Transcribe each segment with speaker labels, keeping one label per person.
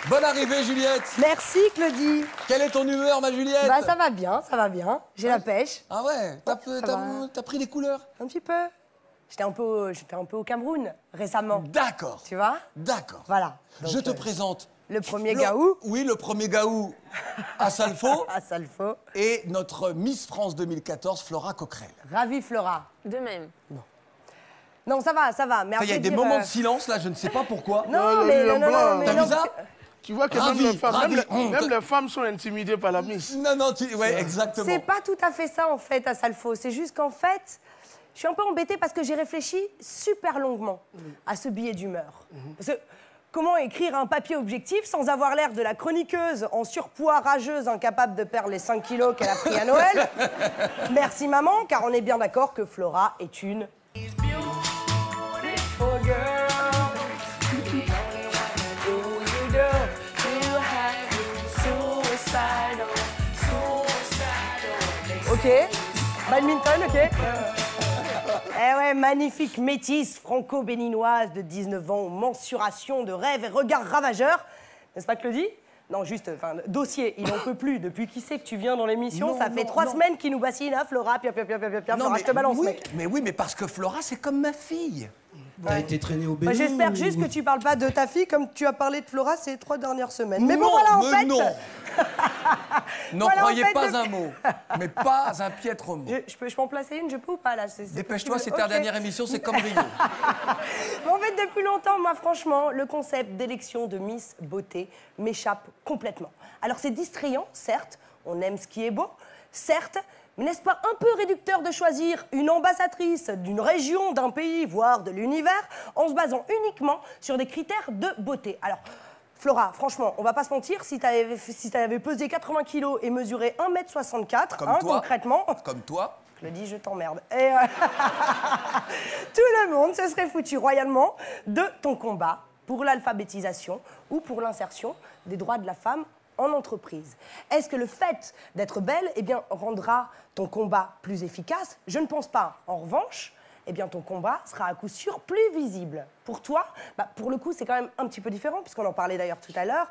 Speaker 1: Bonne arrivée, Juliette.
Speaker 2: Merci, Claudie.
Speaker 1: Quelle est ton humeur, ma Juliette?
Speaker 2: Bah, ça va bien, ça va bien. J'ai la pêche.
Speaker 1: Ah ouais, t'as pris des couleurs?
Speaker 2: Un petit peu. J'étais un peu au Cameroun récemment.
Speaker 1: D'accord.
Speaker 2: Tu vois?
Speaker 1: D'accord.
Speaker 2: Voilà.
Speaker 1: Donc, je te présente.
Speaker 2: Le premier Gaou.
Speaker 1: Oui, le premier Gaou à Salfo.
Speaker 2: À Salfo.
Speaker 1: Et notre Miss France 2014, Flora Coquerel.
Speaker 2: Ravie, Flora.
Speaker 3: De même.
Speaker 2: Bon. Non, ça va. Mais
Speaker 1: Il y a des moments de silence, là, je ne sais pas pourquoi.
Speaker 2: Non, mais
Speaker 1: T'as vu ça?
Speaker 4: Tu vois que même les femmes sont intimidées par la Miss.
Speaker 1: Non, ouais, exactement.
Speaker 2: C'est pas tout à fait ça, en fait, à Salfo. C'est juste qu'en fait, je suis un peu embêtée parce que j'ai réfléchi super longuement à ce billet d'humeur. Parce que comment écrire un papier objectif sans avoir l'air de la chroniqueuse en surpoids rageuse incapable de perdre les 5 kilos qu'elle a pris à Noël? Merci maman, car on est bien d'accord que Flora est une... Ok, badminton, ok. Eh ouais, magnifique métisse franco-béninoise de 19 ans, mensuration de rêve et regard ravageur. N'est-ce pas, Claudie? Non, juste, enfin, dossier, il n'en peut plus. Depuis qu'il sait que tu viens dans l'émission, ça fait 3 semaines qu'il nous bassine, hein, Flora, Flora, je te balance,
Speaker 1: oui,
Speaker 2: mec.
Speaker 1: Mais oui, mais parce que Flora, c'est comme ma fille.
Speaker 5: T'as été traîné au Bénin.
Speaker 2: J'espère juste que tu parles pas de ta fille comme tu as parlé de Flora ces 3 dernières semaines. Mais bon, voilà, en fait...
Speaker 1: Non. N'en
Speaker 2: Voilà,
Speaker 1: croyez
Speaker 2: en fait,
Speaker 1: pas un mot, mais pas un piètre mot.
Speaker 2: Je peux en placer une, je peux ou pas, là?
Speaker 1: Dépêche-toi, c'est
Speaker 2: Ok.
Speaker 1: ta dernière émission, c'est comme Rio.
Speaker 2: En fait, depuis longtemps, moi, franchement, le concept d'élection de Miss Beauté m'échappe complètement. Alors, c'est distrayant, certes, on aime ce qui est beau, certes, mais n'est-ce pas un peu réducteur de choisir une ambassadrice d'une région, d'un pays, voire de l'univers, en se basant uniquement sur des critères de beauté? Alors, Flora, franchement, on va pas se mentir, si t'avais pesé 80 kilos et mesuré 1m64,
Speaker 1: Comme toi.
Speaker 2: concrètement...
Speaker 1: Comme toi.
Speaker 2: Je le dis, je t'emmerde. Et tout le monde se serait foutu royalement de ton combat pour l'alphabétisation ou pour l'insertion des droits de la femme en entreprise. Est-ce que le fait d'être belle, eh bien, rendra ton combat plus efficace? Je ne pense pas. En revanche, eh bien, ton combat sera à coup sûr plus visible. Pour toi, pour le coup, c'est quand même un petit peu différent, puisqu'on en parlait d'ailleurs tout à l'heure.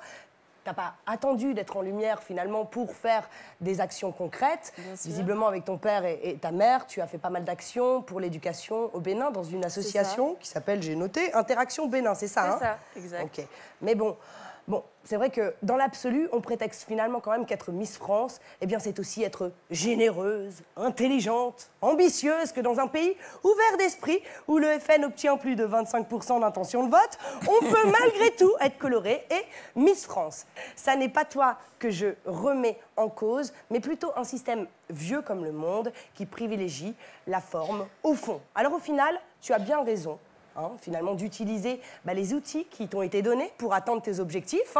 Speaker 2: T'as pas attendu d'être en lumière, finalement, pour faire des actions concrètes. Visiblement, avec ton père et ta mère, tu as fait pas mal d'actions pour l'éducation au Bénin, dans une association qui s'appelle, j'ai noté, Interaction Bénin, c'est ça, hein?
Speaker 3: C'est ça, exact.
Speaker 2: Ok. Mais bon, c'est vrai que dans l'absolu, on prétexte finalement quand même qu'être Miss France, eh bien, c'est aussi être généreuse, intelligente, ambitieuse, que dans un pays ouvert d'esprit, où le FN obtient plus de 25% d'intention de vote, on peut malgré tout être coloré et Miss France. Ça n'est pas toi que je remets en cause, mais plutôt un système vieux comme le monde qui privilégie la forme au fond. Alors au final, tu as bien raison. Finalement, d'utiliser les outils qui t'ont été donnés pour atteindre tes objectifs.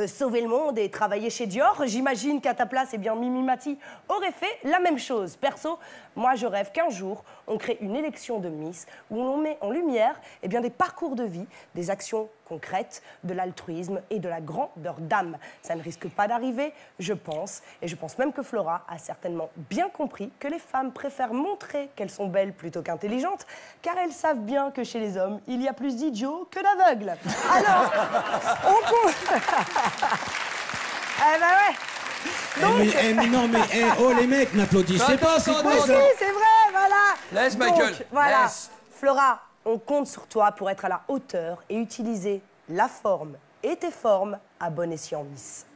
Speaker 2: Sauver le monde et travailler chez Dior. J'imagine qu'à ta place, eh bien, Mimi Mati aurait fait la même chose. Perso, moi, je rêve qu'un jour, on crée une élection de Miss où on met en lumière eh bien, des parcours de vie, des actions concrètes, de l'altruisme et de la grandeur d'âme. Ça ne risque pas d'arriver, je pense. Et je pense même que Flora a certainement bien compris que les femmes préfèrent montrer qu'elles sont belles plutôt qu'intelligentes, car elles savent bien que chez les hommes, il y a plus d'idiots que d'aveugles. Alors, on compte... Eh ben ouais. Donc...
Speaker 5: non, mais oh les mecs, n'applaudissez pas, c'est quoi ça?
Speaker 2: Oui, c'est vrai, voilà.
Speaker 1: Laisse,
Speaker 2: Donc,
Speaker 1: Michael,
Speaker 2: voilà.
Speaker 1: laisse.
Speaker 2: Flora, on compte sur toi pour être à la hauteur et utiliser la forme et tes formes à bon escient, Miss.